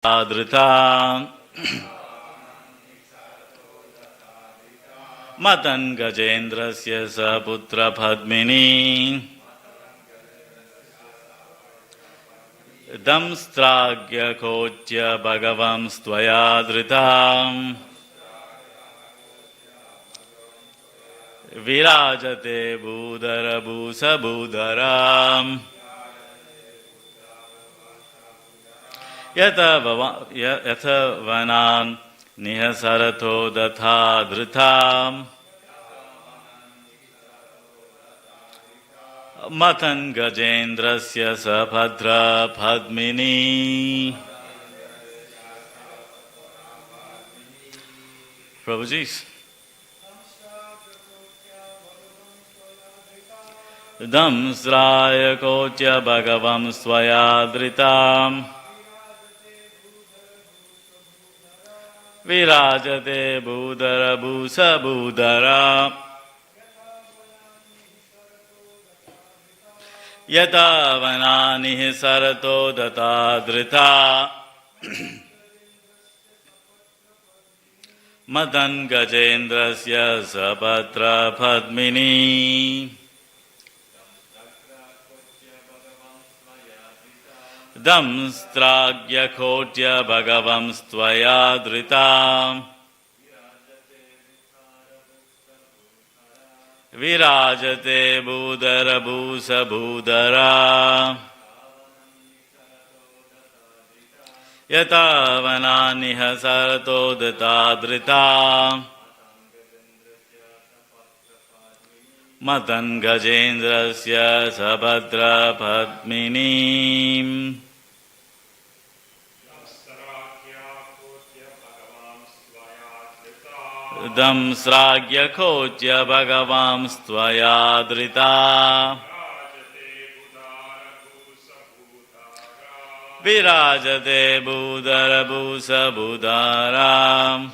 Adrita Matan Gajendrasya Saputra Padmini Damstragya Kotya Bhagavam Stvayadritam Virajate Budara Bhusa Budaram Yata Vanan Nihasarato Datha Dhritam Matan Gajendrasya Sabhadra Padmini. Prabhuji. Damsraya Kotya Bhagavam Swayadritam Virajate Budara Bhusa Budara Yata Vanani Sarato Data Drita Madan Gajendrasya Sabhadra Padmini Damstragya Kotya Bhagavam Stvayadritam Virajate Budara Bhusa Budara Yata Vanani Hasarato Data Drita Matan Gajendrasya Sabhadra Padmini Damsragya Kotya Bhagavam Stvayadrita Virajate Budara Bhusa Budara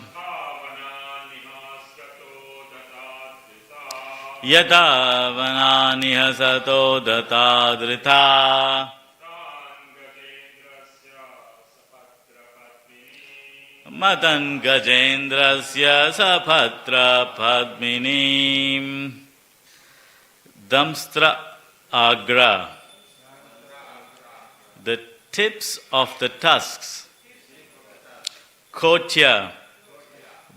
Yata Vanani Hasato Data Drita Matan Gajendrasya Sapatra Padmini Damstra Agra. The tips of the tusks. Kotya.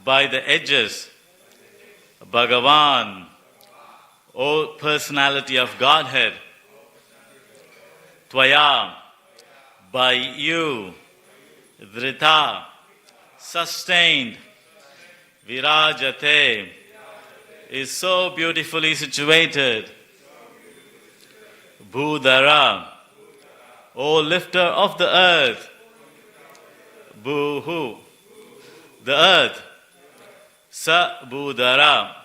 By the edges. Bhagavan. O personality of Godhead. Tvaya. By you. Dhrita. Sustained. Virajate is so beautifully situated. Budara, O lifter of the earth. Buhu, the earth. Sa Budara,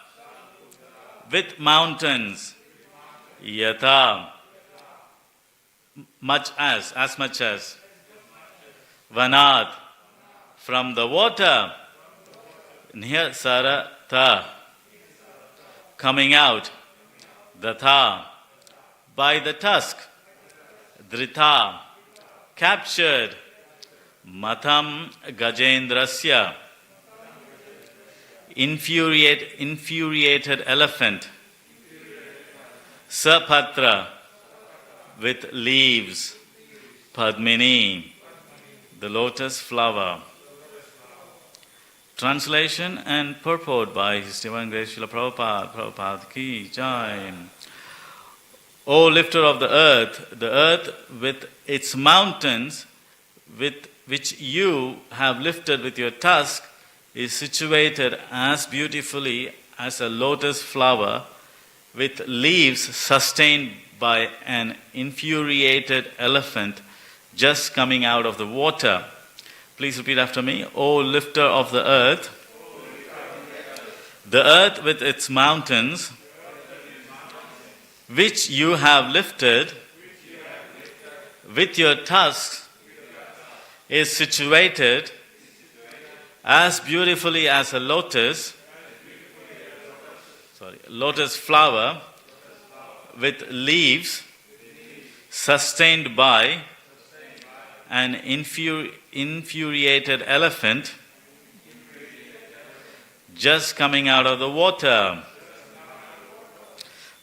with mountains. Yata, much as much as. Vanat, from the water, Nihasarata, coming out, Datha, by the tusk, Drita, captured, Matam Gajendrasya, infuriated elephant, Sapatra, with leaves, Padmini, the lotus flower. Translation and purport by His Divine Grace Srila Prabhupada. Prabhupada ki jai. O lifter of the earth with its mountains, with which you have lifted with your tusk, is situated as beautifully as a lotus flower, with leaves sustained by an infuriated elephant just coming out of the water. Please repeat after me. O lifter of the earth with its mountains, which you have lifted with your tusks, is situated as beautifully as a lotus flower with leaves sustained by an infuriated elephant just coming out of the water.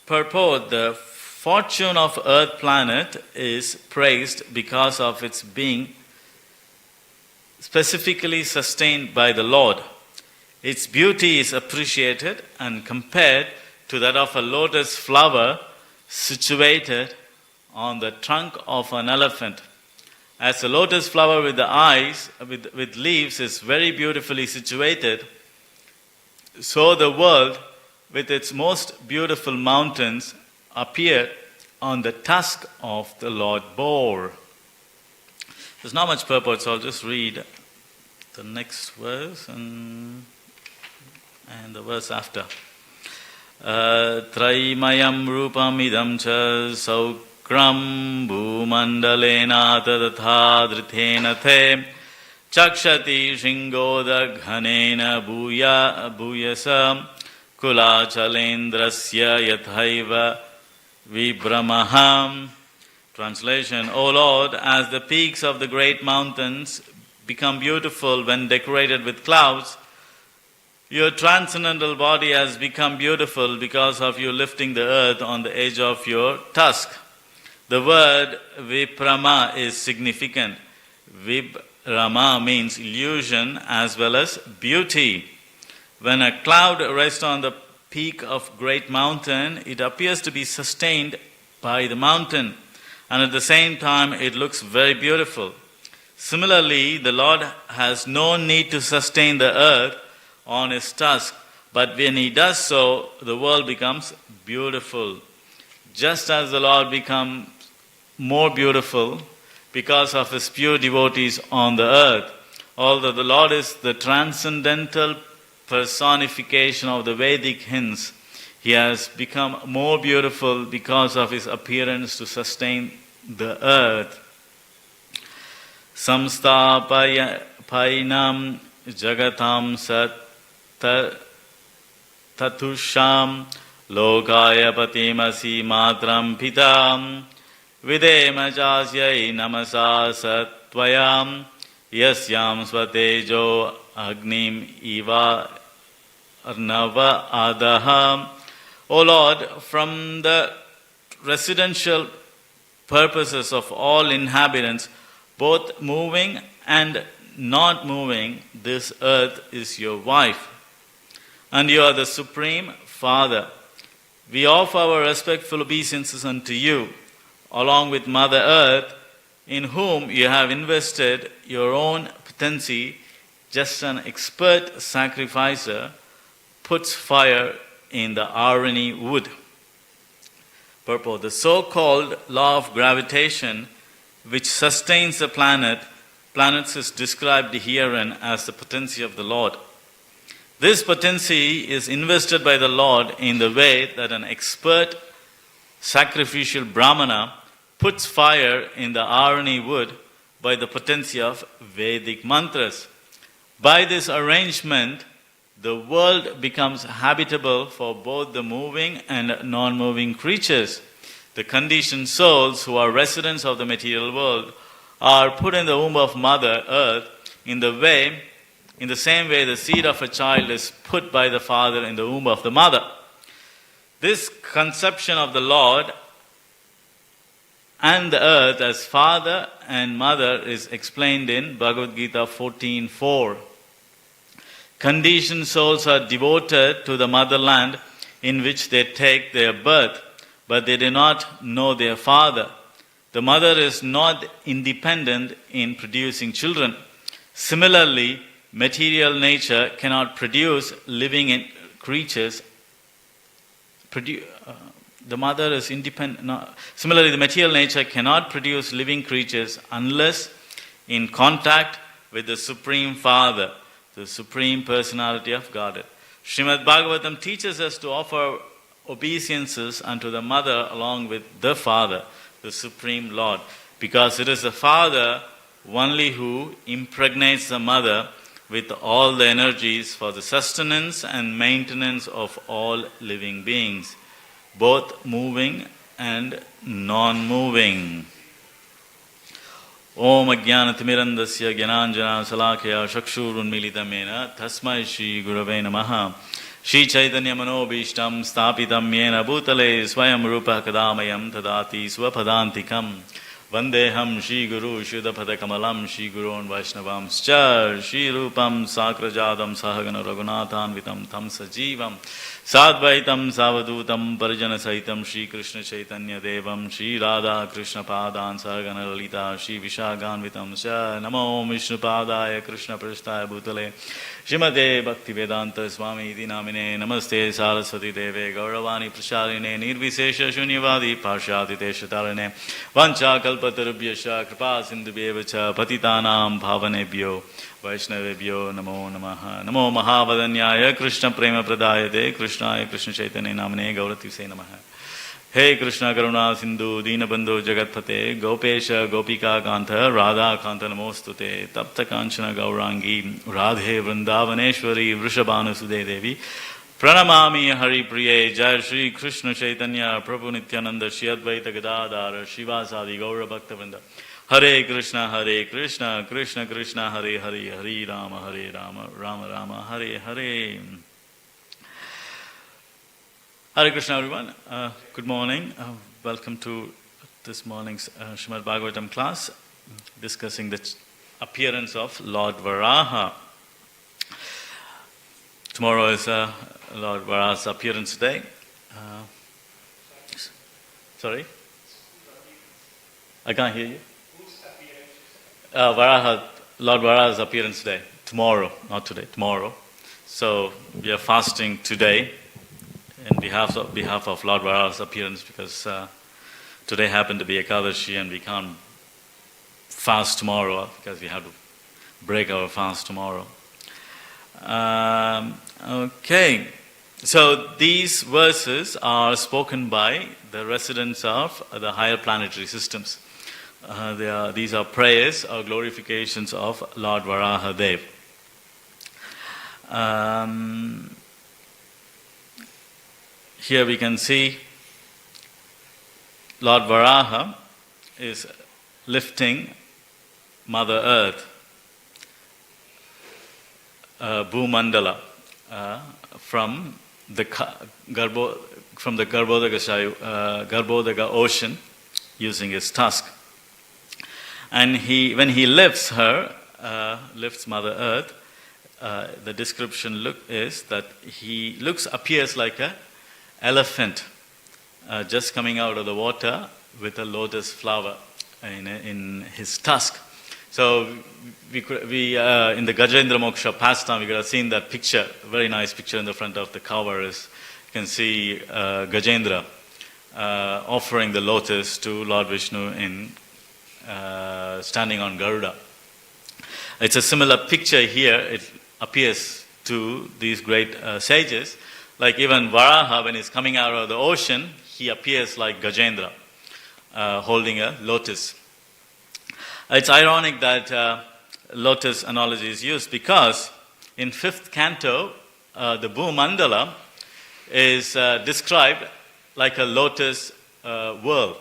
Purport: the fortune of Earth planet is praised because of its being specifically sustained by the Lord. Its beauty is appreciated and compared to that of a lotus flower situated on the trunk of an elephant. As a lotus flower with the eyes, with leaves is very beautifully situated, so the world with its most beautiful mountains appeared on the tusk of the Lord Boar. There's not much purport, so I'll just read the next verse and the verse after. Traimayam rupam idam cha saukram bhumandalena tadatha dhrithena the chakshati shingoda ghanena bhuyasa kula chalendrasya yathaiva vibramaham. Translation: O Lord, as the peaks of the great mountains become beautiful when decorated with clouds, your transcendental body has become beautiful because of you lifting the earth on the edge of your tusk. The word viprama is significant. Vibrama means illusion as well as beauty. When a cloud rests on the peak of great mountain, it appears to be sustained by the mountain, and at the same time it looks very beautiful. Similarly, the Lord has no need to sustain the earth on his tusk, but when he does so, the world becomes beautiful. Just as the Lord becomes more beautiful because of his pure devotees on the earth, although the Lord is the transcendental personification of the Vedic hymns, he has become more beautiful because of his appearance to sustain the earth. Samsthapayanam jagatam tatusham lokaya patimasi matram pitam videma jasyai namasa satvayam yasyam svatejo agnim iva arnava adaham. O Lord, from the residential purposes of all inhabitants, both moving and not moving, this earth is your wife, and you are the Supreme Father. We offer our respectful obeisances unto you, along with Mother Earth, in whom you have invested your own potency. Just an expert sacrificer puts fire in the irony wood. Purport: the so-called law of gravitation which sustains the planets is described herein as the potency of the Lord. This potency is invested by the Lord in the way that an expert sacrificial brahmana puts fire in the irony wood by the potency of Vedic mantras. By this arrangement, the world becomes habitable for both the moving and non-moving creatures. The conditioned souls who are residents of the material world are put in the womb of Mother Earth in the same way the seed of a child is put by the father in the womb of the mother. This conception of the Lord and the earth as father and mother is explained in Bhagavad Gita 14:4. Conditioned souls are devoted to the motherland in which they take their birth, but they do not know their father. The mother is not independent in producing children. Similarly, material nature cannot produce living creatures. The mother is independent. No. Similarly, the material nature cannot produce living creatures unless in contact with the Supreme Father, the Supreme Personality of Godhead. Srimad Bhagavatam teaches us to offer obeisances unto the mother along with the Father, the Supreme Lord, because it is the Father only who impregnates the mother with all the energies for the sustenance and maintenance of all living beings, both moving and non-moving. Om Ajnanatimirandasya Gyananjana Salakaya Chakshurunmilitam Yena Tasmai Shri Gurave Namaha. Shri Chaitanya Manobishtam Stapitam Yena Bhutale Swayam Rupa Kadamayam Tadati Swapadantikam Vandeham Shri Guru Shuddhapada Kamalam Shri Gurun Vaishnavam Schar Shri Rupam Sakrajadam Sahagana Raghunathan Vitam Tam Sajivam Sadvaitam Savadutam Parjana Saitam Shri Krishna Chaitanya Devam Shri Radha Krishna Padan Sahagana Lalita Shri Vishagan Vitam Sha Namo Vishnu Padaya Krishna Prasthaya Bhutale Shrimate Bhakti Vedanta Swami Iti Namine Namaste Saraswati Deve Gauravani Prasharine Nirvisesha Shunyavadi Parshati Teshatarane Vancha Kalpatarubhyasha Kripa Sindhubhyevacha Patitanam Bhavanebhyo Vaishnavebhyo Namo Namaha Namo Mahavadanyaya Krishna Prema Pradayate Krishnaya Krishna Chaitanya Namane Gaurativse Namaha. Hey Krishna Karuna Sindhu Deenabandhu Jagatpate Gopesha Gopika Kanta Radha Kanta Namostute Tapta Kanchana Gaurangi Radhe Vrindavaneshwari Vrishabhanu Sude Devi Pranamami Hari Priye Jai Shri Krishna Chaitanya Prabhu Nityananda Shri Advaita Gadadhara Shivasadi Gaura Bhakta Vrinda Hare Krishna Krishna Krishna Hare Hare Hare Rama Rama Rama Hare Hare. Hare Krishna everyone, good morning, welcome to this morning's Srimad Bhagavatam class discussing the appearance of Lord Varaha. Tomorrow is Lord Varaha's appearance day. Sorry? I can't hear you. Lord Varaha's appearance day, tomorrow, not today, tomorrow. So we are fasting today in behalf of Lord Varaha's appearance because today happened to be Ekadashi and we can't fast tomorrow because we have to break our fast tomorrow. Okay, so these verses are spoken by the residents of the higher planetary systems. These are prayers or glorifications of Lord Varaha Dev. Here we can see Lord Varaha is lifting Mother Earth, Bhumandala, from the Garbhodaga ocean using his tusk. And when he lifts her, lifts Mother Earth, the description is that he appears like an elephant just coming out of the water with a lotus flower in his tusk. So we in the Gajendra Moksha pastime, we could have seen that picture, a very nice picture in the front of the cover. You can see Gajendra offering the lotus to Lord Vishnu in standing on Garuda. It's a similar picture here. It appears to these great sages. Like even Varaha, when he's coming out of the ocean, he appears like Gajendra, holding a lotus. It's ironic that lotus analogy is used because in 5th canto, the Bhumandala is described like a lotus whirl.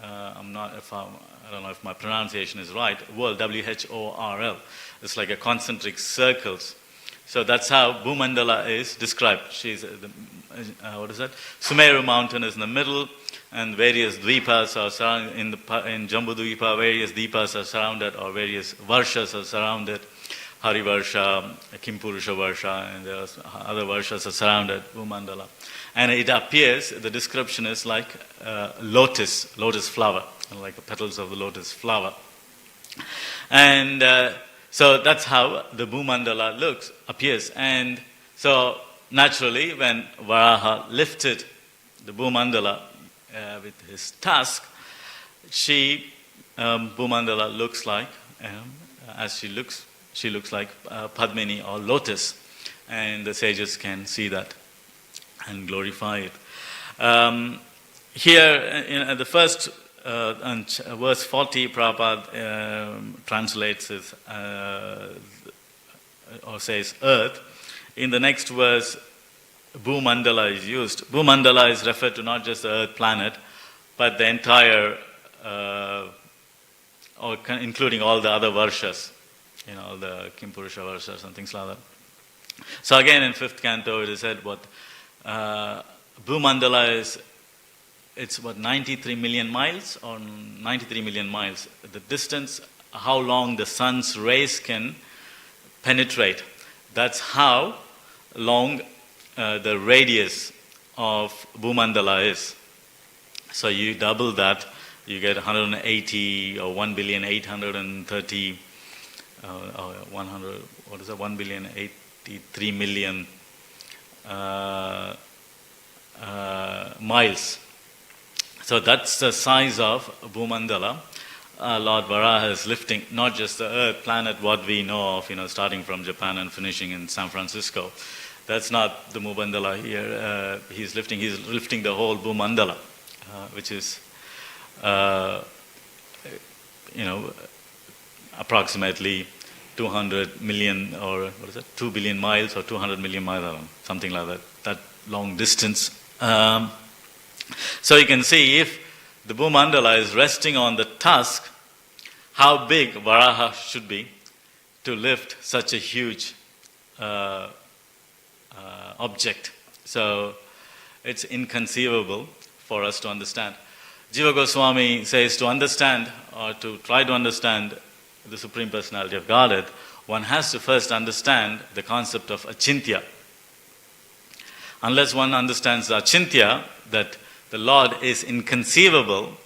I don't know if my pronunciation is right. Whirl, W-H-O-R-L. It's like a concentric circles. So that's how Bhumandala is described. She's Sumeru mountain is in the middle, and various dvipas are surrounded in Jambudvipa. Various dvipas are surrounded, or various varshas are surrounded. Harivarsha, Kimpurusha Varsha, and there are other varshas are surrounded Bhumandala. And it appears, the description is like lotus flower, like the petals of the lotus flower. And so that's how the Bhumandala appears. And so naturally, when Varaha lifted the Bhumandala with his tusk, Bhumandala looks like, she looks like Padmini or lotus. And the sages can see that and glorify it. Here, in the first verse 40, Prabhupada translates it or says earth. In the next verse, Bhumandala is used. Bhumandala is referred to not just the earth planet, but the entire including all the other varshas, all the Kimpurusha varshas and things like that. So again, in 5th canto, it is said what Bhumandala is. It's 93 million miles or 93 million miles. The distance, how long the sun's rays can penetrate. That's how long the radius of Bhumandala is. So you double that, you get 180 or 1,830,000,000 1,083 million miles. So that's the size of Bhumandala. Lord Varaha is lifting not just the Earth, planet, what we know of, starting from Japan and finishing in San Francisco. That's not the Bhumandala here. He's lifting the whole Bhumandala, which is, approximately 200 million or 2 billion miles or 200 million miles, I don't know, something like that long distance. So you can see if the Bhumandala is resting on the tusk, how big Varaha should be to lift such a huge object. So it's inconceivable for us to understand. Jiva Goswami says to understand or to try to understand the Supreme Personality of Godhead, one has to first understand the concept of achintya. Unless one understands the achintya, that the Lord is inconceivable,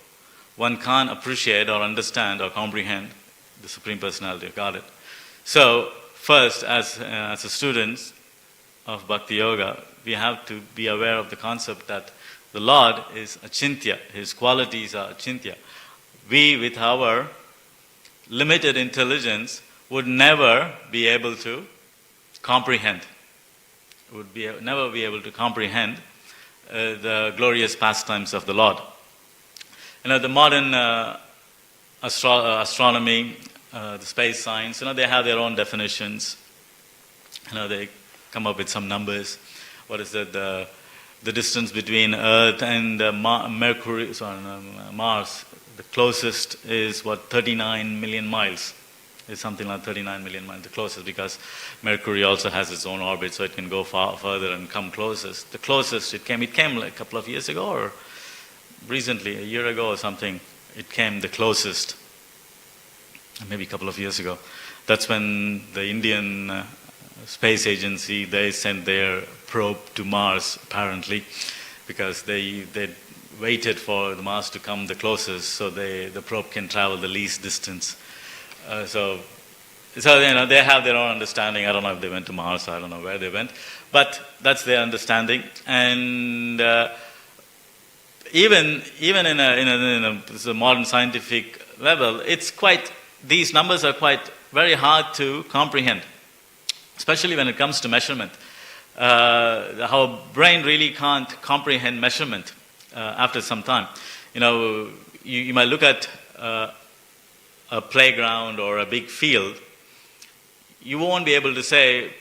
one can't appreciate or understand or comprehend the Supreme Personality of Godhead. So, first, as a students of Bhakti Yoga, we have to be aware of the concept that the Lord is achintya, His qualities are achintya. We, with our limited intelligence, would never be able to comprehend, never be able to comprehend the glorious pastimes of the Lord. The modern astronomy, the space science, they have their own definitions. They come up with some numbers. What is it? The distance between Earth and Mars, the closest is 39 million miles. It's something like 39 million miles, the closest, because Mercury also has its own orbit, so it can go further and come closest. The closest it came like a couple of years ago, or recently, a year ago or something, it came the closest, maybe a couple of years ago. That's when the Indian Space Agency, they sent their probe to Mars, apparently, because they waited for the Mars to come the closest, so the probe can travel the least distance. So they have their own understanding. I don't know if they went to Mars. I don't know where they went, but that's their understanding. And even in a modern scientific level, these numbers are very hard to comprehend, especially when it comes to measurement. Our brain really can't comprehend measurement after some time. You might look at a playground or a big field. You won't be able to say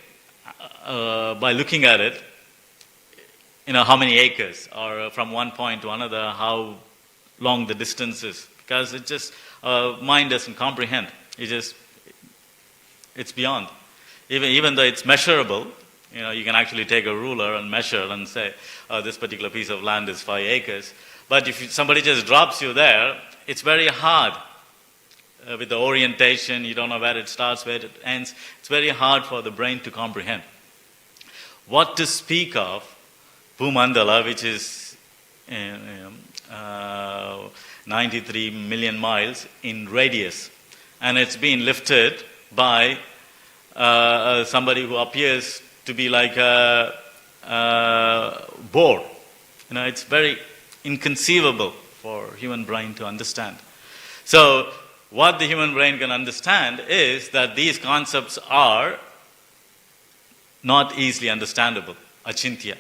by looking at it, how many acres, or from one point to another, how long the distance is, because it just mind doesn't comprehend. It's beyond. Even though it's measurable, you can actually take a ruler and measure and say, this particular piece of land is 5 acres. But if somebody just drops you there, it's very hard. With the orientation, you don't know where it starts, where it ends. It's very hard for the brain to comprehend. What to speak of Bhumandala, which is 93 million miles in radius, and it's been lifted by somebody who appears to be like a boar. It's very inconceivable for human brain to understand. So what the human brain can understand is that these concepts are not easily understandable, achintya.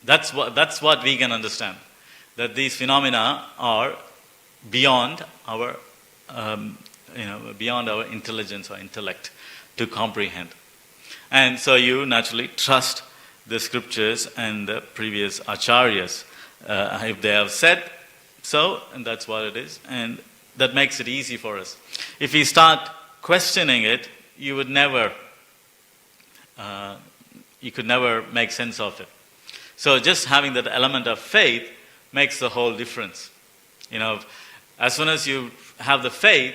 That's what we can understand, that these phenomena are beyond our intelligence or intellect to comprehend. And so you naturally trust the scriptures and the previous acharyas. If they have said so, and that's what it is. And that makes it easy for us. If we start questioning it, you could never make sense of it. So just having that element of faith makes the whole difference. As soon as you have the faith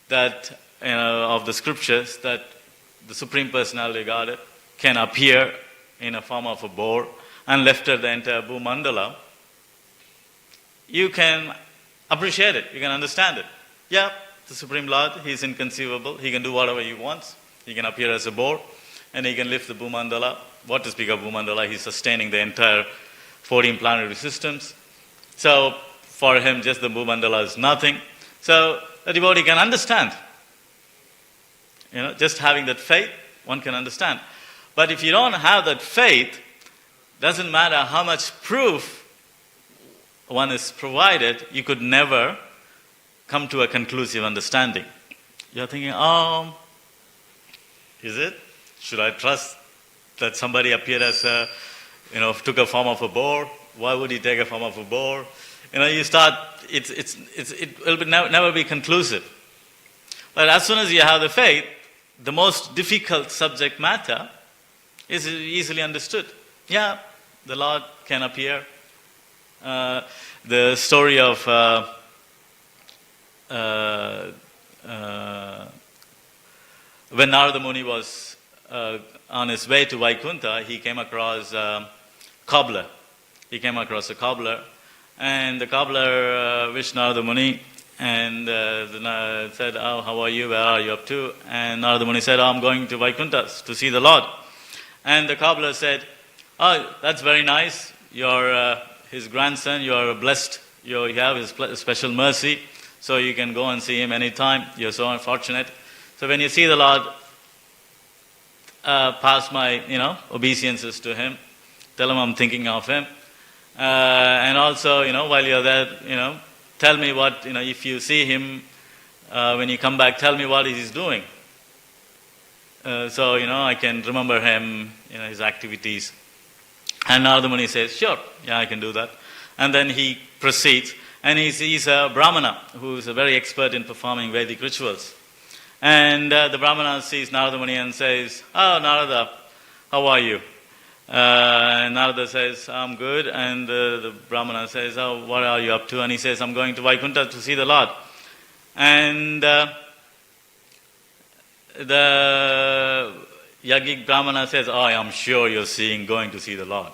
that of the scriptures that the Supreme Personality of Godhead can appear in a form of a boar and lift the entire Bhumandala, you can appreciate it, you can understand it. Yeah, the Supreme Lord, He is inconceivable, He can do whatever He wants. He can appear as a boar and He can lift the Bhumandala. What to speak of Bhumandala, He's sustaining the entire 14 planetary systems. So for Him, just the Bhumandala is nothing. So the devotee can understand. Just having that faith, one can understand. But if you don't have that faith, doesn't matter how much proof one is provided, you could never come to a conclusive understanding. You're thinking, is it? Should I trust that somebody appeared as took a form of a boar? Why would he take a form of a boar? You start, it will never be conclusive. But as soon as you have the faith, the most difficult subject matter is easily understood. Yeah, the Lord can appear. The story of when Narada Muni was on his way to Vaikuntha, he came across a cobbler. And the cobbler wished Narada Muni and said, how are you? Where are you up to? And Narada Muni said, I'm going to Vaikuntha to see the Lord. And the cobbler said, that's very nice. You're his grandson, you are blessed. You have his special mercy, so you can go and see him anytime. You're so unfortunate. So when you see the Lord, pass my obeisances to Him. Tell Him I'm thinking of Him. And also, while you're there, tell me what, if you see Him, when you come back, tell me what He's doing. So, I can remember Him, His activities. And Narada Muni says, sure, yeah, I can do that. And then he proceeds, and he sees a Brahmana who is a very expert in performing Vedic rituals. And the Brahmana sees Narada Muni and says, Narada, how are you? And Narada says, I'm good. And the Brahmana says, what are you up to? And he says, I'm going to Vaikuntha to see the Lord. And the Yogic Brahmana says, I'm sure you're going to see the Lord.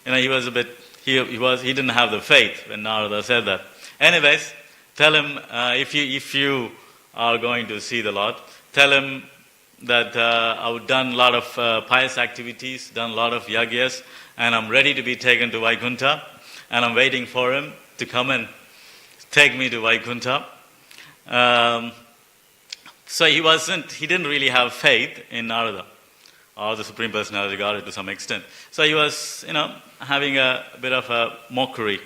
He was a bit, he didn't have the faith when Narada said that. Anyways, tell him, if you are going to see the Lord, tell him that I've done a lot of pious activities, done a lot of yagyas, and I'm ready to be taken to Vaikuntha, and I'm waiting for him to come and take me to Vaikuntha. So he didn't really have faith in Narada, or the Supreme Personality of Godhead to some extent. So he was, having a bit of a mockery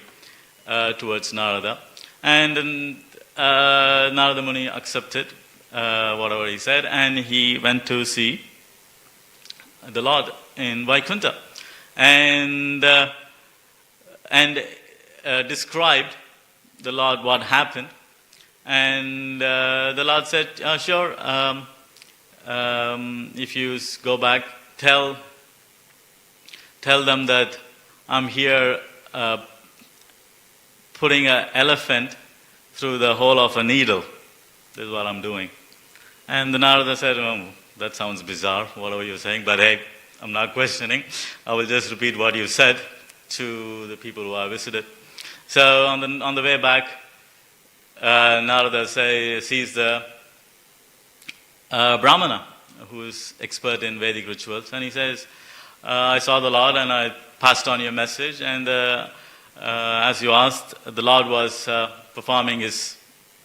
towards Narada. And then Narada Muni accepted whatever he said, and he went to see the Lord in Vaikuntha. And described the Lord what happened. And the Lord said, sure, if you go back, tell them that I'm here putting an elephant through the hole of a needle. This is what I'm doing. And the Narada said, that sounds bizarre, whatever you're saying, but hey, I'm not questioning. I will just repeat what you said to the people who I visited. So on the way back, Narada sees the Brahmana, who is expert in Vedic rituals, and he says, I saw the Lord and I passed on your message, and as you asked, the Lord was performing his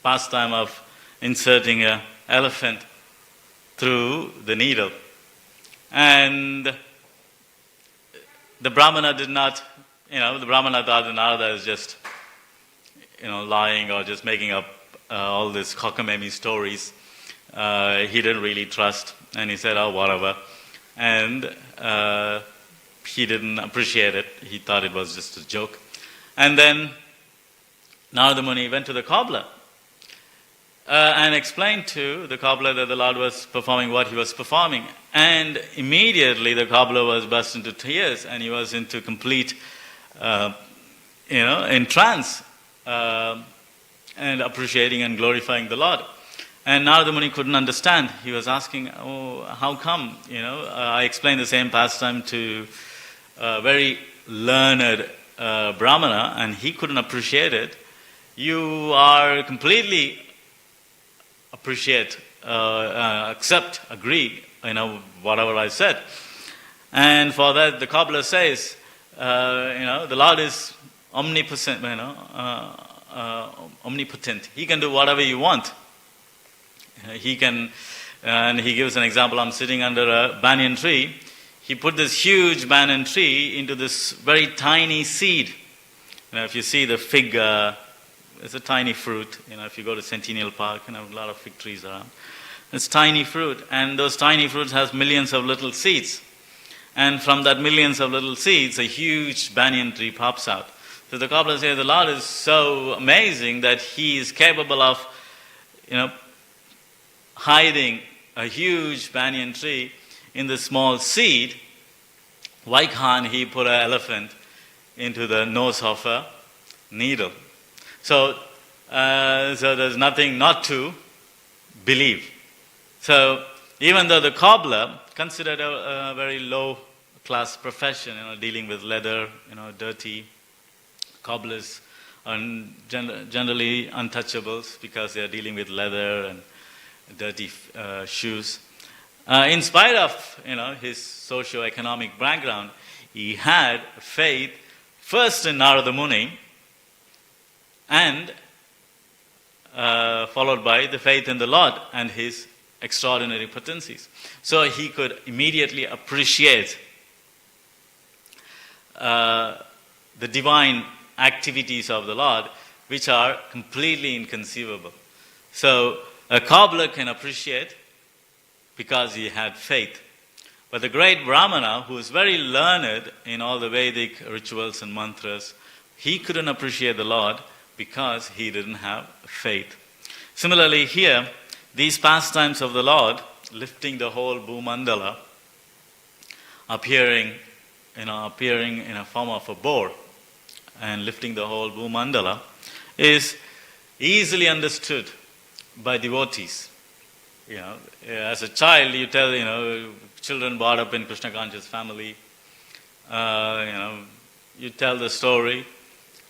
pastime of inserting an elephant through the needle. And the Brahmana did not, the Brahmana thought that Narada is just, lying or just making up all these cockamamie stories. He didn't really trust, and he said, whatever. And he didn't appreciate it. He thought it was just a joke. And then Narada Muni went to the cobbler and explained to the cobbler that the Lord was performing what he was performing. And immediately the cobbler was burst into tears, and he was into complete, in trance, and appreciating and glorifying the Lord. And Narada Muni couldn't understand. He was asking, "Oh, how come?" I explained the same pastime to a very learned Brahmana, and he couldn't appreciate it. You are completely appreciate, accept, agree, whatever I said. And for that, the cobbler says, the Lord is omnipotent, omnipotent. He can do whatever you want. He can, and he gives an example. I'm sitting under a banyan tree. He put this huge banyan tree into this very tiny seed. If you see the fig, it's a tiny fruit. If you go to Centennial Park, a lot of fig trees around. It's tiny fruit, and those tiny fruits has millions of little seeds. And from that millions of little seeds, a huge banyan tree pops out. So the cobbler says, the Lord is so amazing that He is capable of, hiding a huge banyan tree in the small seed. Why can't He put an elephant into the nose of a needle? So there's nothing not to believe. So even though the cobbler considered a very low class profession, dealing with leather, dirty, cobblers are generally untouchables because they are dealing with leather and dirty shoes. In spite of his socio-economic background, he had faith first in Narada Muni, and followed by the faith in the Lord and His extraordinary potencies. So he could immediately appreciate the divine activities of the Lord, which are completely inconceivable. So a cobbler can appreciate because he had faith. But the great Brahmana, who is very learned in all the Vedic rituals and mantras, he couldn't appreciate the Lord because he didn't have faith. Similarly here, these pastimes of the Lord, lifting the whole Bhumandala, appearing in a form of a boar, and lifting the whole Bhumandala, is easily understood by devotees. As a child, you tell, children brought up in Krishna conscious family, you tell the story.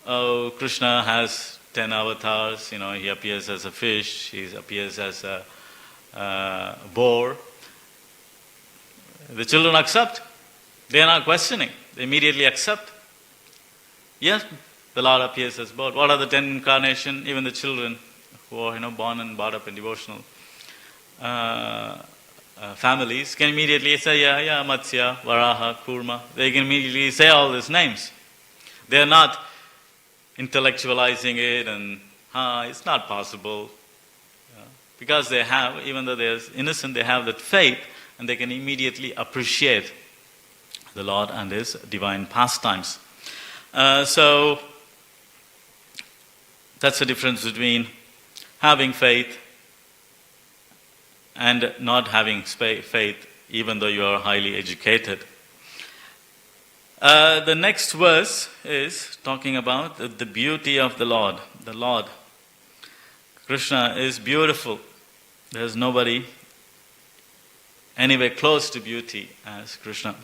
Oh, Krishna has 10 avatars. He appears as a fish. He appears as a boar. The children accept. They are not questioning. They immediately accept. Yes, the Lord appears as boar. What are the 10 incarnations? Even the children who are born and brought up in devotional families can immediately say, yeah, Matsya, Varaha, Kurma. They can immediately say all these names. They are not intellectualizing it and, it's not possible. Because they have, even though they're innocent, they have that faith, and they can immediately appreciate the Lord and His divine pastimes. So that's the difference between having faith and not having faith, even though you are highly educated. The next verse is talking about the beauty of the Lord. The Lord, Krishna, is beautiful. There's nobody anywhere close to beauty as Krishna.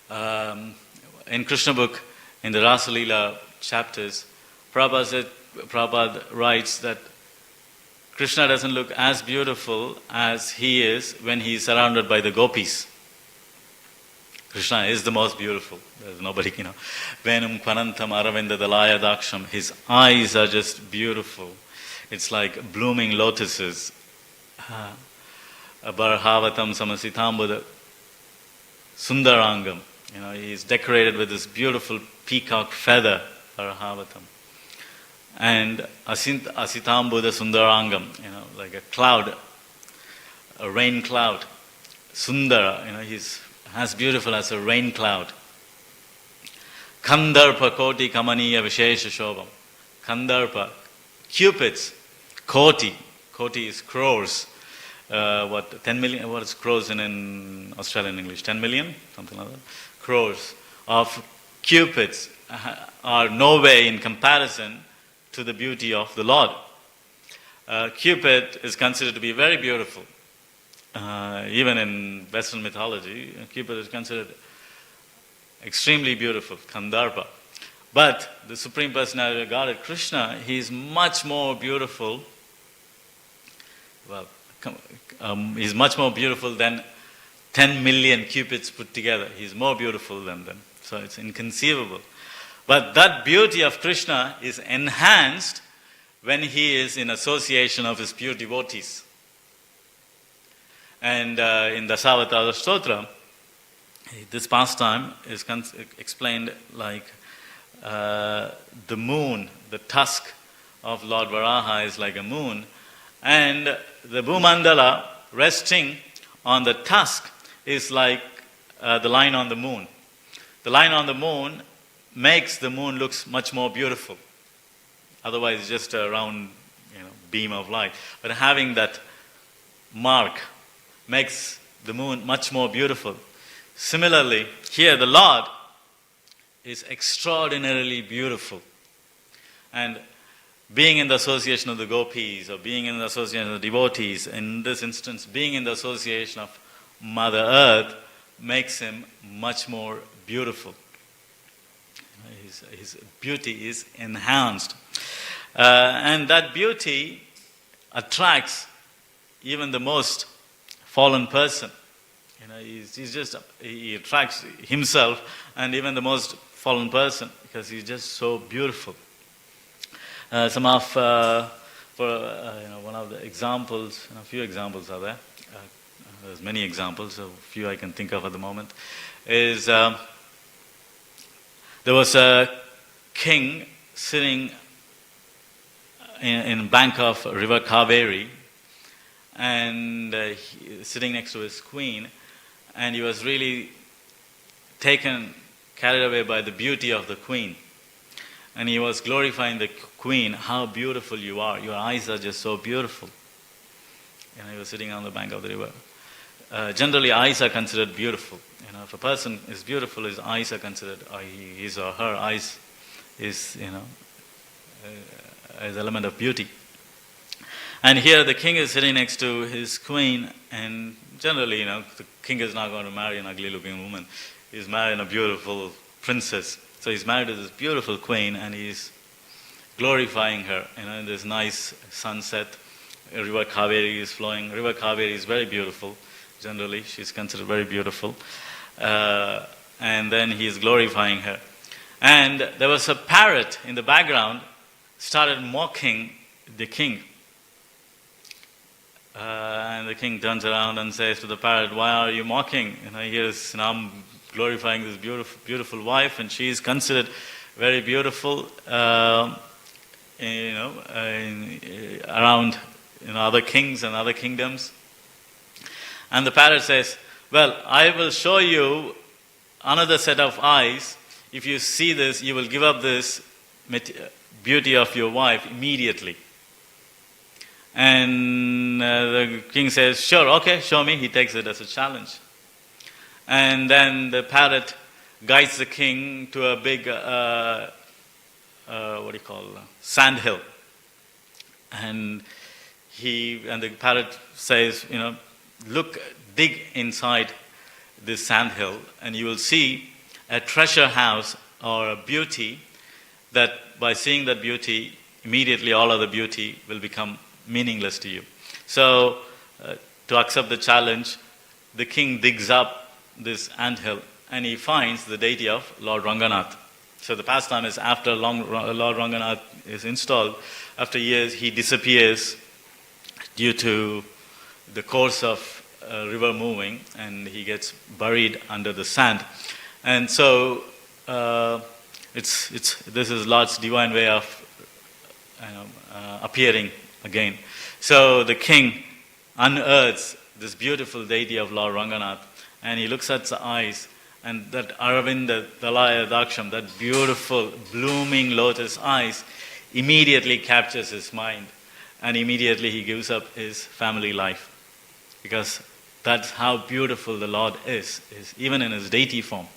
In Krishna book, in the Rasa Leela chapters, Prabhupada writes that Krishna doesn't look as beautiful as he is when he is surrounded by the gopis. Krishna is the most beautiful. There's nobody, Venum Kvanantam Aravinda Dalaya Daksham. His eyes are just beautiful. It's like blooming lotuses. Barhavatam Samasitambuda Sundarangam. He's decorated with this beautiful peacock feather, Barhavatam. And Asitambuda Sundarangam, like a cloud, a rain cloud. Sundara, he's as beautiful as a rain cloud. Kandarpa Koti Kamaniya Vishesha Shobham. Kandarpa, cupids, koti. Koti is crores. 10 million, what is crores in Australian English? 10 million? Something like that. Crores of cupids are no way in comparison to the beauty of the Lord. Cupid is considered to be very beautiful. Even in Western mythology, Cupid is considered extremely beautiful, Kandharpa. But the Supreme Personality of Godhead, Krishna, he is much more beautiful. Well, he's much more beautiful than 10 million cupids put together. He's more beautiful than them. So it's inconceivable. But that beauty of Krishna is enhanced when he is in association of his pure devotees. And in the Dasavatara Stotra, this pastime is explained like the moon, the tusk of Lord Varaha is like a moon, and the Bhumandala resting on the tusk is like the line on the moon. The line on the moon makes the moon looks much more beautiful. Otherwise, it's just a round, beam of light. But having that mark makes the moon much more beautiful. Similarly, here the Lord is extraordinarily beautiful. And being in the association of the gopis, or being in the association of the devotees, in this instance, being in the association of Mother Earth, makes him much more beautiful. His beauty is enhanced. And that beauty attracts even the most fallen person. He attracts himself and even the most fallen person because he's just so beautiful. One of the examples, a few examples are there. There's many examples, so a few I can think of at the moment. Is there was a king sitting in bank of river Kaveri, and sitting next to his queen, and he was really carried away by the beauty of the queen. And he was glorifying the queen, how beautiful you are. Your eyes are just so beautiful. And he was sitting on the bank of the river. Generally, eyes are considered beautiful. If a person is beautiful, his eyes are considered, his or her eyes is, as element of beauty. And here the king is sitting next to his queen, and generally, the king is not going to marry an ugly-looking woman. He's marrying a beautiful princess. So he's married to this beautiful queen, and he's glorifying her. In this nice sunset, river Kaveri is flowing. River Kaveri is very beautiful. Generally, she's considered very beautiful. And then he is glorifying her. And there was a parrot in the background, started mocking the king. And the king turns around and says to the parrot, "Why are you mocking? I'm glorifying this beautiful wife, and she is considered very beautiful, around other kings and other kingdoms." And the parrot says, "Well, I will show you another set of eyes. If you see this, you will give up this beauty of your wife immediately." And the king says, "Sure, okay, show me." He takes it as a challenge. And then the parrot guides the king to a big, sand hill. And the parrot says, dig inside this sand hill, and you will see a treasure house or a beauty that by seeing that beauty, immediately all other beauty will become meaningless to you. So, to accept the challenge, the king digs up this anthill and he finds the deity of Lord Ranganath. So the pastime is after Lord Ranganath is installed, after years he disappears due to the course of river moving, and he gets buried under the sand. And so this is Lord's divine way of appearing again. So the king unearths this beautiful deity of Lord Ranganath, and he looks at the eyes, and that Aravinda Dalaya Daksham, that beautiful blooming lotus eyes, immediately captures his mind. and immediately he gives up his family life. Because that's how beautiful the Lord is even in his deity form.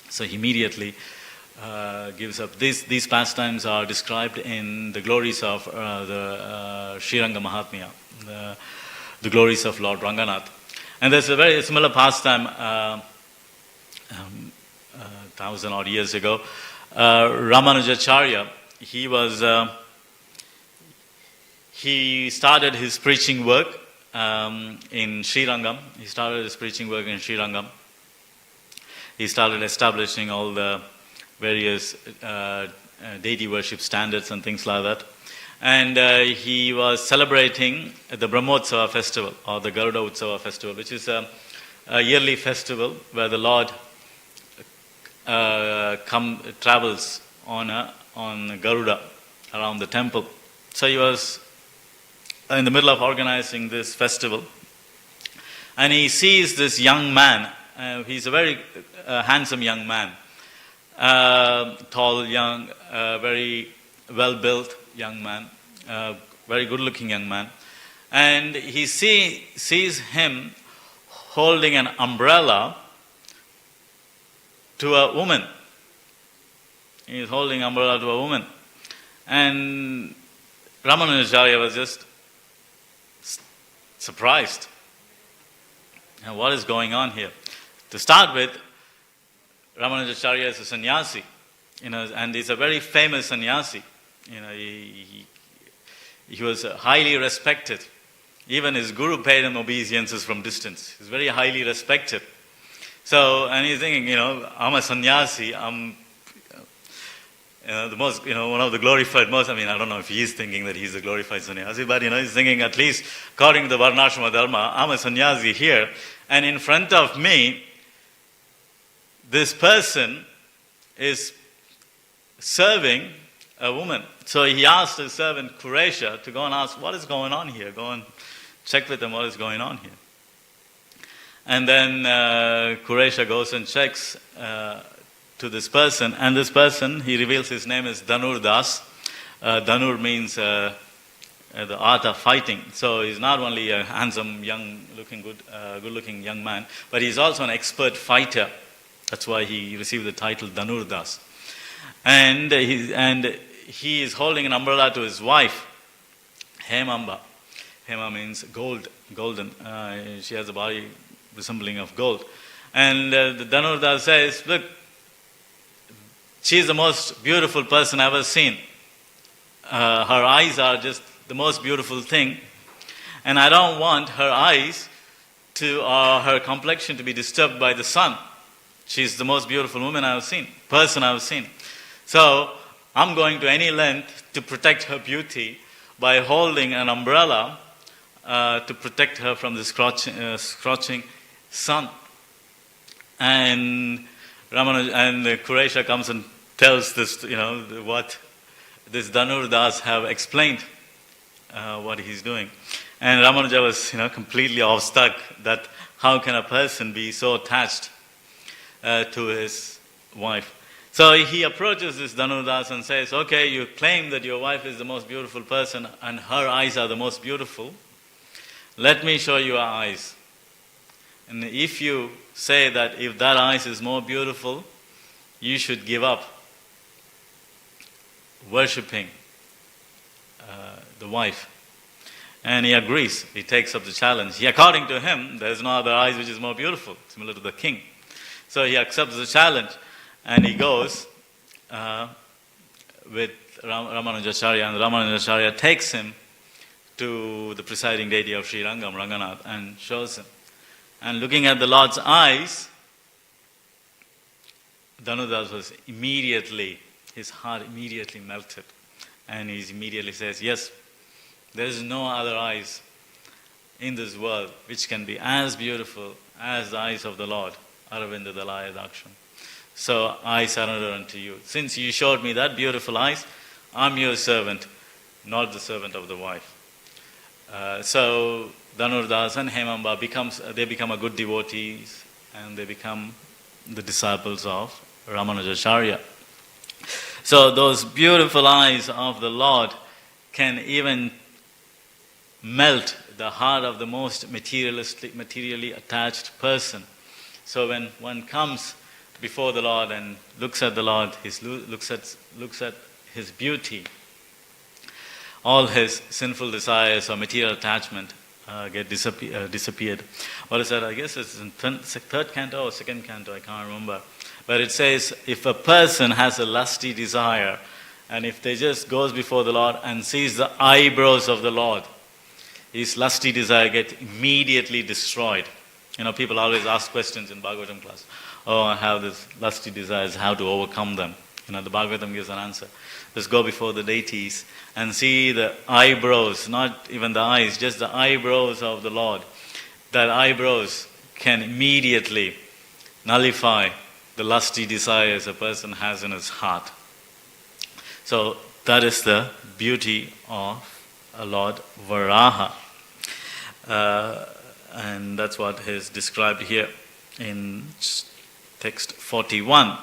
So he immediately gives up. These pastimes are described in the glories of the Sriranga Mahatmya, the glories of Lord Ranganath. And there's a very similar pastime 1,000 odd years ago. Ramanujacharya, he started his preaching work in Srirangam. He started his preaching work in Srirangam. He started establishing all the various deity worship standards and things like that. And he was celebrating the Brahmotsava festival, or the Garuda Utsava festival, which is a yearly festival where the Lord travels on Garuda around the temple. So he was in the middle of organizing this festival, and he sees this young man. He's a very handsome young man, tall, young, very well-built young man, very good-looking young man. And he sees him holding an umbrella to a woman. He's holding an umbrella to a woman. And Ramanujacharya was just surprised. And what is going on here? To start with, Ramanujacharya is a sannyasi, and he's a very famous sannyasi. He was highly respected. Even his guru paid him obeisances from distance. He's very highly respected. So, and he's thinking, I'm a sannyasi. I'm the most, one of the glorified most. I don't know if he's thinking that he's a glorified sannyasi, but he's thinking, at least according to the Varnashrama Dharma, I'm a sannyasi here, and in front of me, this person is serving a woman. So he asked his servant Kuresha to go and ask, what is going on here? Go and check with him what is going on here. And then Kuresha goes and checks to this person, and this person, he reveals his name is Dhanur Das. Dhanur means the art of fighting. So he's not only a handsome, good-looking young man, but he's also an expert fighter. That's why he received the title Dhanur Das. And he is holding an umbrella to his wife, Hemamba. Hema means golden. She has a body resembling of gold. And the Dhanur Das says, look, she's the most beautiful person I've ever seen. Her eyes are just the most beautiful thing. And I don't want her eyes her complexion to be disturbed by the sun. She's the most beautiful person I've seen. So I'm going to any length to protect her beauty by holding an umbrella to protect her from the scorching sun. And Kuresha comes and tells this, what this Dhanur Das have explained, what he's doing. And Ramanuja was, completely awestruck that how can a person be so attached to his wife. So he approaches this Dhanur Das and says, okay, you claim that your wife is the most beautiful person and her eyes are the most beautiful. Let me show you her eyes. And if you say that if that eyes is more beautiful, you should give up worshipping the wife. And he agrees. He takes up the challenge. According to him, there is no other eyes which is more beautiful, similar to the king. So he accepts the challenge, and he goes with Ramanujacharya, and Ramanujacharya takes him to the presiding deity of Srirangam, Ranganath, and shows him. And looking at the Lord's eyes, Dhanur Das was his heart immediately melted. And he immediately says, yes, there is no other eyes in this world which can be as beautiful as the eyes of the Lord, Aravinda Dalaya Daksham. So I surrender unto you. Since you showed me that beautiful eyes, I'm your servant, not the servant of the wife. So Dhanur Das and Hemamba become a good devotees, and they become the disciples of Ramanujacharya. So those beautiful eyes of the Lord can even melt the heart of the most materially attached person. So when one comes before the Lord and looks at the Lord, looks at his beauty, all his sinful desires or material attachment get disappeared. What is that? I guess it's in third canto or second canto, I can't remember. But it says, if a person has a lusty desire, and if they just goes before the Lord and sees the eyebrows of the Lord, his lusty desire gets immediately destroyed. People always ask questions in Bhagavatam class. Oh, I have this lusty desires, how to overcome them? The Bhagavatam gives an answer. Just go before the deities and see the eyebrows, not even the eyes, just the eyebrows of the Lord. That eyebrows can immediately nullify the lusty desires a person has in his heart. So that is the beauty of Lord Varaha. And that's what is described here in text 41.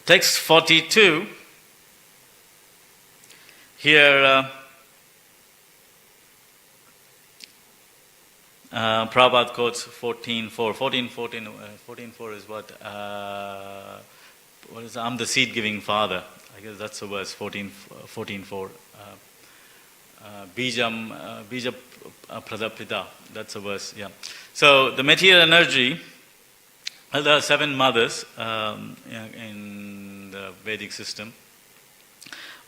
Text 42, here Prabhupada quotes 14.4. 14.4 is what is I'm the seed-giving father. I guess that's the verse, 14.4. Bija Pradapita, that's a verse, yeah. So the material energy, there are 7 mothers in the Vedic system.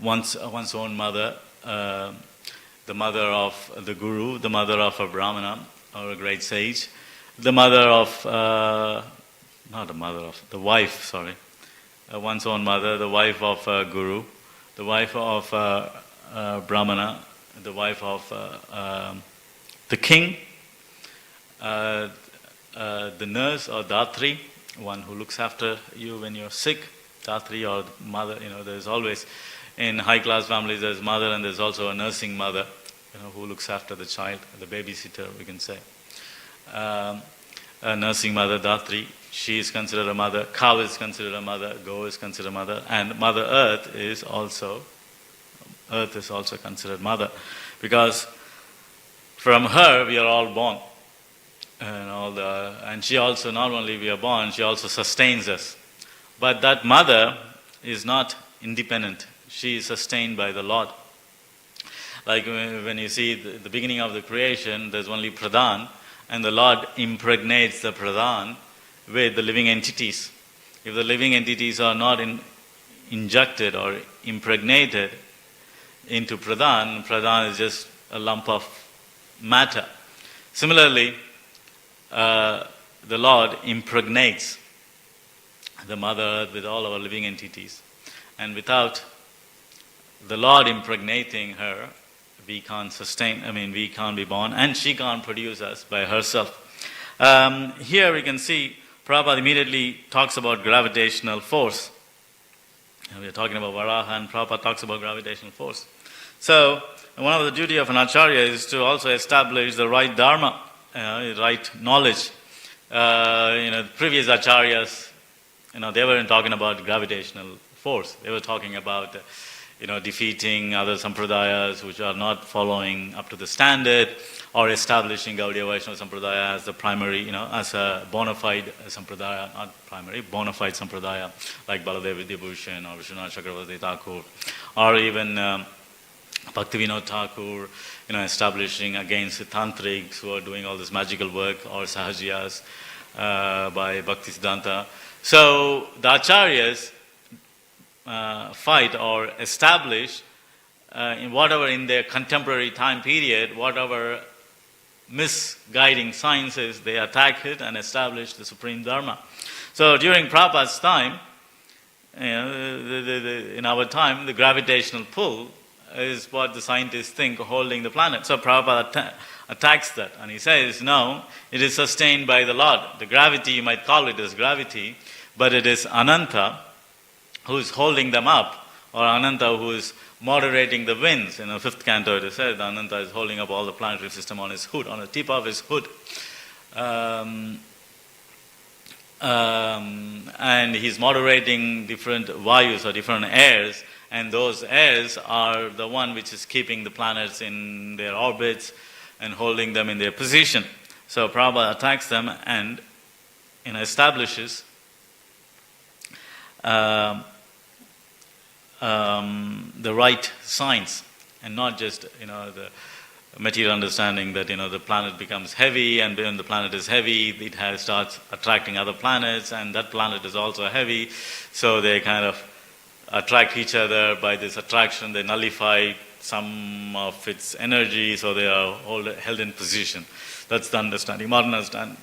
One's own mother, the mother of the guru, the mother of a brahmana or a great sage, the mother of, the wife, one's own mother, the wife of a guru, the wife of a brahmana, the wife of the king, the nurse or datri, one who looks after you when you're sick, datri or mother. There's always, in high-class families, there's mother and there's also a nursing mother, who looks after the child, the babysitter, we can say. A nursing mother, datri, she is considered a mother. Cow is considered a mother. Go is considered a mother. And Mother Earth is also considered mother, because from her we are all born, and she also, not only we are born, she also sustains us. But that mother is not independent; she is sustained by the Lord. Like when you see the beginning of the creation, there's only Pradhan, and the Lord impregnates the Pradhan with the living entities. If the living entities are not injected or impregnated into Pradhan, Pradhan is just a lump of matter. Similarly, the Lord impregnates the Mother Earth with all our living entities. And without the Lord impregnating her, we can't we can't be born, and she can't produce us by herself. Here we can see Prabhupada immediately talks about gravitational force. We are talking about Varaha, and Prabhupada talks about gravitational force. So, one of the duty of an acharya is to also establish the right dharma, right knowledge. Previous acharyas, they weren't talking about gravitational force. They were talking about, defeating other sampradayas which are not following up to the standard, or establishing Gaudiya Vaishnava Sampradaya as the primary, as a bona fide sampradaya, not primary, bona fide sampradaya, like Baladev Vidyabhushan or Vishwanath Chakravarti Thakur, or even Bhaktivinoda Thakur, establishing against the tantrics who are doing all this magical work, or Sahajiyas by Bhakti Siddhanta. So the acharyas fight or establish in their contemporary time period, whatever misguiding sciences, they attack it and establish the supreme dharma. So during Prabhupada's time, in our time, the gravitational pull is what the scientists think holding the planet. So Prabhupada attacks that, and he says, no, it is sustained by the Lord. The gravity, you might call it as gravity, but it is Ananta who is holding them up, or Ananta who is moderating the winds. In the 5th canto it is said, Ananta is holding up all the planetary system on his hood, on the tip of his hood. And he's moderating different vayus or different airs, and those heirs are the one which is keeping the planets in their orbits and holding them in their position. So Prabhupada attacks them and establishes the right science, and not just the material understanding that the planet becomes heavy, and when the planet is heavy, it starts attracting other planets, and that planet is also heavy, so they kind of attract each other. By this attraction, they nullify some of its energy, so they are all held in position. That's the understanding, modern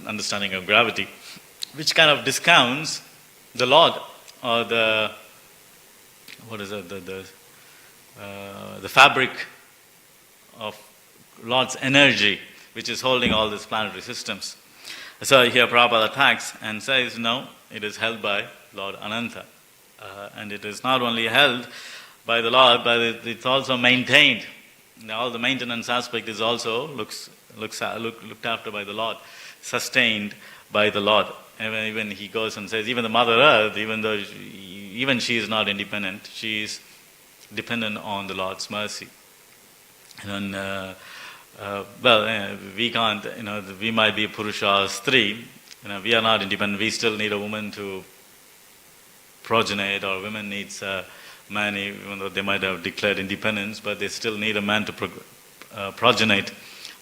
understanding of gravity, which kind of discounts the Lord, or the fabric of Lord's energy, which is holding all these planetary systems. So here Prabhupada attacks and says, no, it is held by Lord Ananta. And it is not only held by the Lord, but it's also maintained. All the maintenance aspect is also looked after by the Lord, sustained by the Lord. Even he goes and says, even the Mother Earth, even she is not independent, she is dependent on the Lord's mercy. And we can't, we might be Purusha or Stri, we are not independent. We still need a woman to progenate, or women needs a man, even though they might have declared independence, but they still need a man to progenate.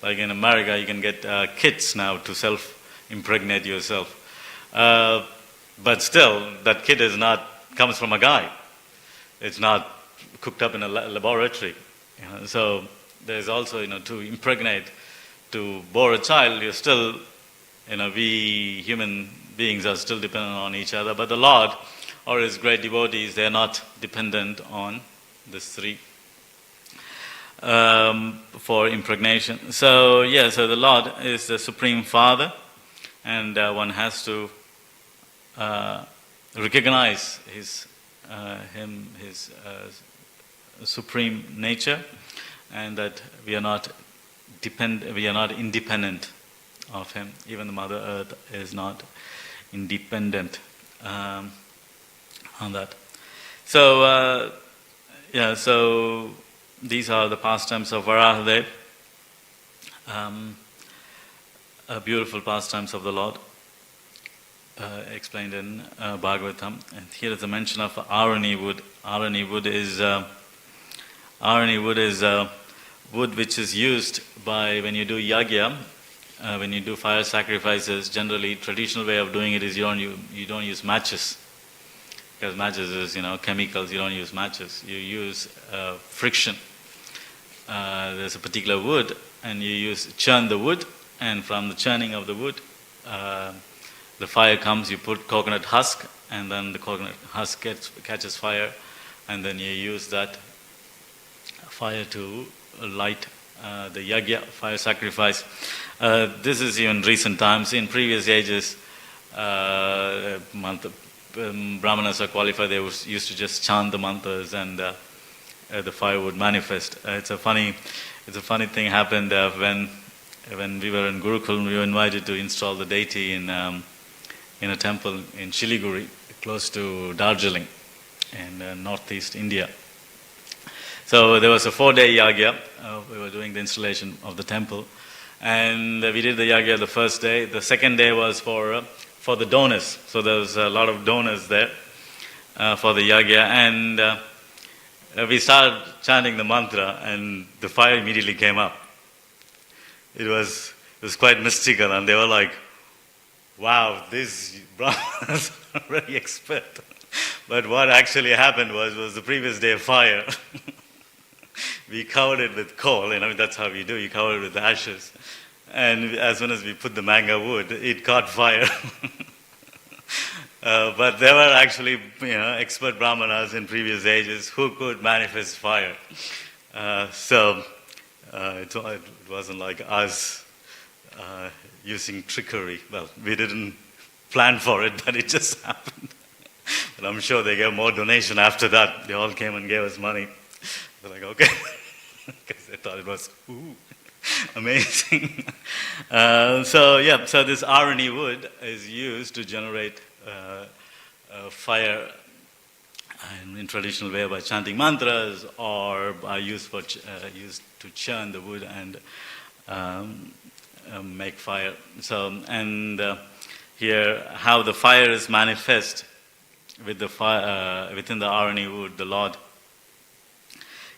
Like in America, you can get kits now to self-impregnate yourself. But still, that kid comes from a guy. It's not cooked up in a laboratory. So there's also, to impregnate, to bore a child, you're still, we human beings are still dependent on each other. But the Lord, or His great devotees, they are not dependent on this three for impregnation. So the Lord is the Supreme Father, and one has to recognize His supreme nature, and that we are not independent of Him. Even the Mother Earth is not independent on that. So so these are the pastimes of Varahadev, beautiful pastimes of the Lord, explained in Bhagavatam. And here is a mention of Arani wood. Arani wood is wood which is used when you do yagya, when you do fire sacrifices. Generally, traditional way of doing it is you don't use matches, because matches is chemicals. You don't use matches. You use friction. There's a particular wood, and you churn the wood, and from the churning of the wood, the fire comes. You put coconut husk, and then the coconut husk catches fire, and then you use that fire to light the yagya, fire sacrifice. This is even recent times. In previous ages, Brahmanas are qualified. They used to just chant the mantras, and the fire would manifest. It's a funny thing happened when we were in Gurukul. We were invited to install the deity in a temple in Siliguri, close to Darjeeling, in northeast India. So there was a 4-day yagya. We were doing the installation of the temple, and we did the yagya the first day. The second day was for the donors. So there was a lot of donors there for the yagya, and we started chanting the mantra, and the fire immediately came up. It was quite mystical, and they were like, "Wow, these brahmanas are very expert." But what actually happened was the previous day fire. We covered it with coal, that's how we do. You cover it with ashes. And as soon as we put the manga wood, it caught fire. But there were actually, expert brahmanas in previous ages who could manifest fire. So it wasn't like us using trickery. Well, we didn't plan for it, but it just happened. But I'm sure they gave more donation after that. They all came and gave us money. They're like, okay. Because they thought it was, amazing. So this Arani wood is used to generate fire and in traditional way by chanting mantras or by used to churn the wood and make fire. So, and here how the fire is manifest with the fire within the Arani wood, the Lord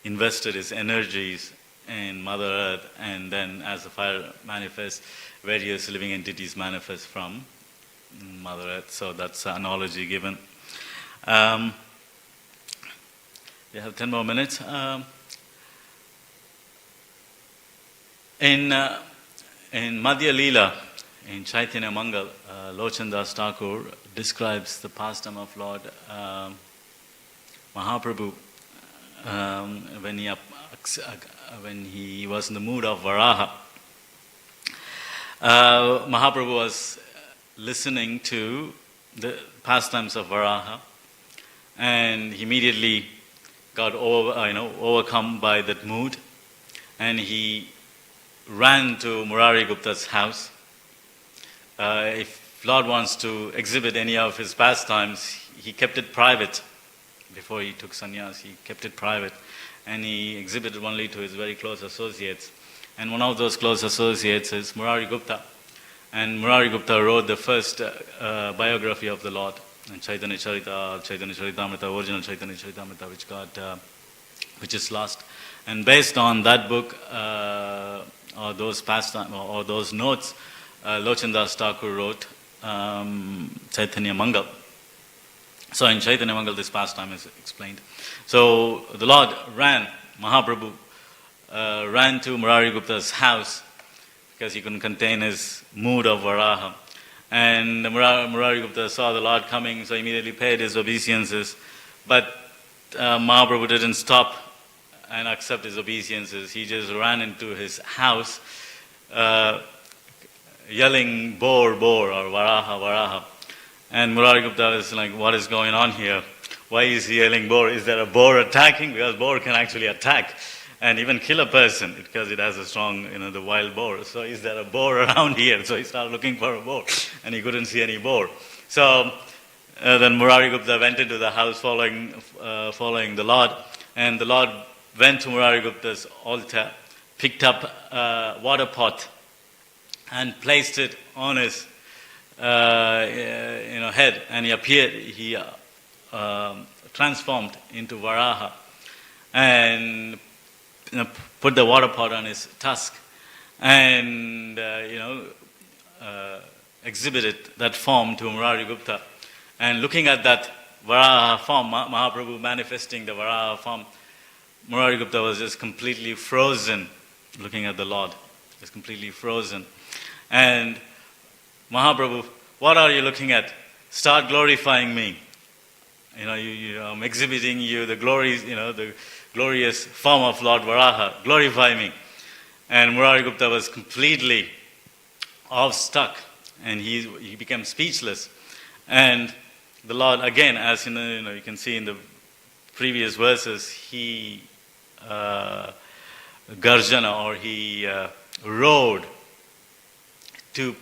invested his energies in Mother Earth, and then as the fire manifests, various living entities manifest from Mother Earth. So that's the analogy given. We have 10 more minutes. In Madhya Leela, in Chaitanya Mangal, Lochandas Thakur describes the pastime of Lord Mahaprabhu when he was in the mood of Varaha. Mahaprabhu was listening to the pastimes of Varaha, and he immediately got overcome by that mood, and he ran to Murari Gupta's house. If Lord wants to exhibit any of his pastimes, he kept it private. Before he took sannyas, he kept it private, and he exhibited only to his very close associates. And one of those close associates is Murari Gupta. And Murari Gupta wrote the first biography of the Lord, Chaitanya Charitamrita, original Chaitanya Charitamrita, which is lost. And based on that book, or those pastime, or those notes, Lochandas Thakur wrote Chaitanya Mangal. So in Chaitanya Mangal, this pastime is explained. So the Lord Mahaprabhu ran to Murari Gupta's house because he couldn't contain his mood of Varaha. And Murari Gupta saw the Lord coming, so immediately paid his obeisances. But Mahaprabhu didn't stop and accept his obeisances. He just ran into his house yelling, "Bore, bore," or "Varaha, Varaha." And Murari Gupta is like, what is going on here? Why is he yelling boar? Is there a boar attacking? Because boar can actually attack and even kill a person because it has a strong, the wild boar. So is there a boar around here? So he started looking for a boar and he couldn't see any boar. So then Murari Gupta went into the house following the Lord, and the Lord went to Murari Gupta's altar, picked up a water pot and placed it on his head, and he transformed into Varaha and put the water pot on his tusk and exhibited that form to Murari Gupta. And looking at that Varaha form, Mahaprabhu manifesting the Varaha form, Murari Gupta was just completely frozen looking at the Lord, just completely frozen. And Mahaprabhu, what are you looking at? Start glorifying me. I'm exhibiting you the glories, the glorious form of Lord Varaha. Glorify me. And Murari Gupta was completely awestruck, and he became speechless. And the Lord, again, as you can see in the previous verses, he garjana, or he roared to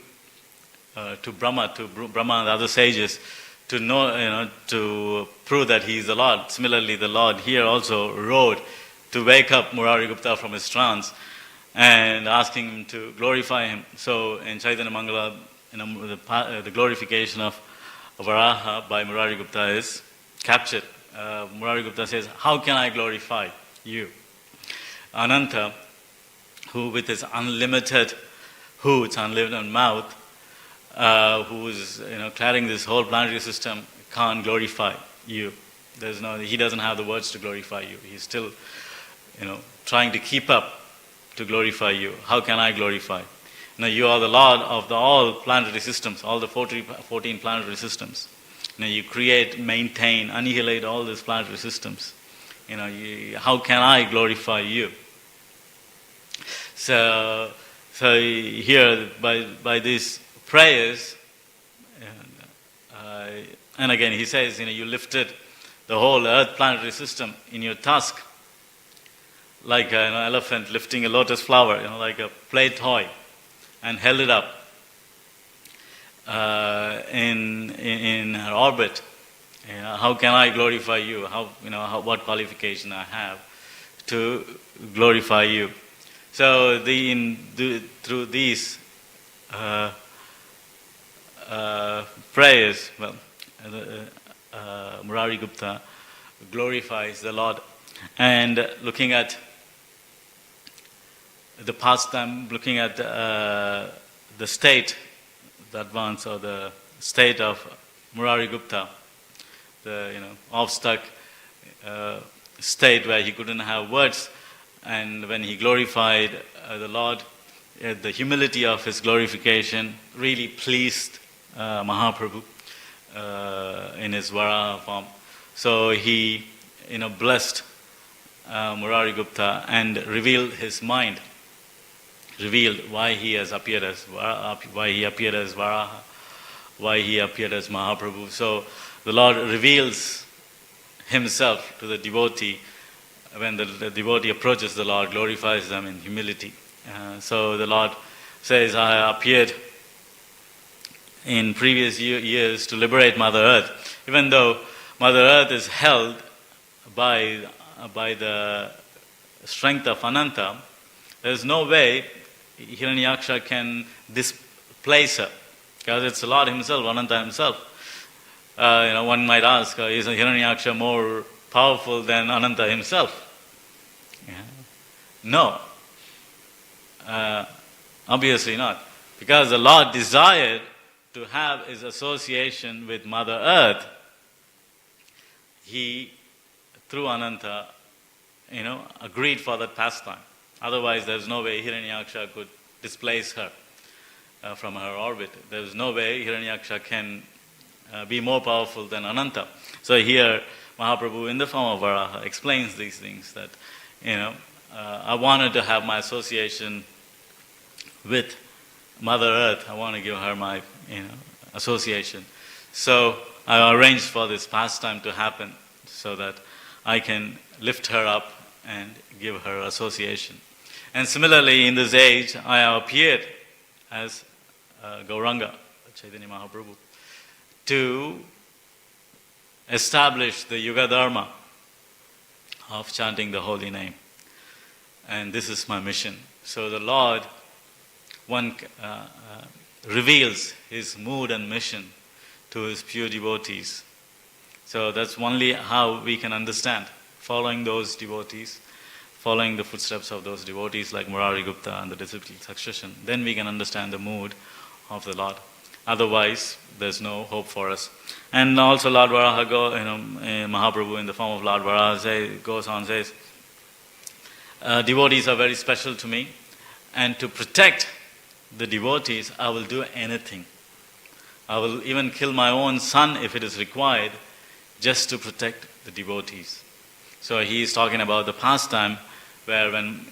Brahma and the other sages, to know, to prove that he is the Lord. Similarly, the Lord here also roared to wake up Murari Gupta from his trance and asking him to glorify him. So in Chaitanya Mangala, the glorification of Varaha by Murari Gupta is captured. Murari Gupta says, "How can I glorify you?" Ananta, who with his unlimited hoots, unlimited mouth, who is carrying this whole planetary system, can't glorify you. He doesn't have the words to glorify you. He's still trying to keep up to glorify you. How can I glorify? You are the Lord of all planetary systems, all the 14 planetary systems. You create, maintain, annihilate all these planetary systems. How can I glorify you? So here, by these prayers, and again he says, you lifted the whole earth planetary system in your tusk, like an elephant lifting a lotus flower, like a play toy, and held it up in her orbit, how can I glorify you? What qualification I have to glorify you? So through these prayers, Murari Gupta glorifies the Lord. And looking at the pastime, looking at the state, the advance or the state of Murari Gupta, the off-stuck state where he couldn't have words, and when he glorified the Lord, the humility of his glorification really pleased Mahaprabhu in his Varaha form. So he blessed Murari Gupta and revealed his mind, revealed why he has appeared as why he appeared as Varaha, why he appeared as Mahaprabhu. So the Lord reveals himself to the devotee. When the devotee approaches the Lord, glorifies them in humility. So the Lord says, I appeared in previous years to liberate Mother Earth. Even though Mother Earth is held by the strength of Ananta, there is no way Hiranyaksha can displace her, because it's the Lord himself, Ananta himself. One might ask, is Hiranyaksha more powerful than Ananta himself? Yeah. No. Obviously not. Because the Lord desired to have his association with Mother Earth, he, through Ananta, agreed for that pastime. Otherwise, there's no way Hiranyaksha could displace her from her orbit. There's no way Hiranyaksha can be more powerful than Ananta. So here, Mahaprabhu, in the form of Varaha, explains these things that, I wanted to have my association with Mother Earth. I want to give her my, association. So I arranged for this pastime to happen so that I can lift her up and give her association. And similarly, in this age, I have appeared as Gauranga, Chaitanya Mahaprabhu, to establish the Yuga Dharma of chanting the holy name. And this is my mission. So the Lord, reveals his mood and mission to his pure devotees. So that's only how we can understand, following those devotees, following the footsteps of those devotees like Murari Gupta and the disciple succession. Then we can understand the mood of the Lord. Otherwise, there's no hope for us. And also Lord Varaha, Mahaprabhu in the form of Lord Varaha goes on and says, devotees are very special to me, and to protect the devotees, I will do anything. I will even kill my own son if it is required, just to protect the devotees. So he is talking about the pastime where when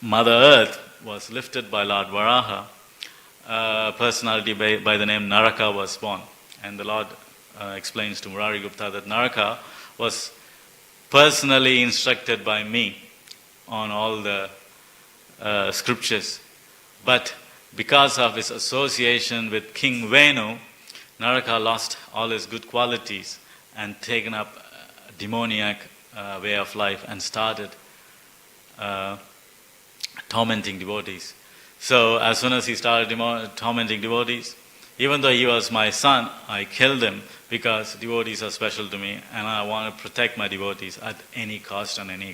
Mother Earth was lifted by Lord Varaha, a personality by the name Naraka was born. And the Lord explains to Murari Gupta that Naraka was personally instructed by me on all the scriptures. But because of his association with King Venu, Naraka lost all his good qualities and taken up a demoniac way of life and started tormenting devotees. So as soon as he started tormenting devotees, even though he was my son, I killed him because devotees are special to me and I want to protect my devotees at any cost and any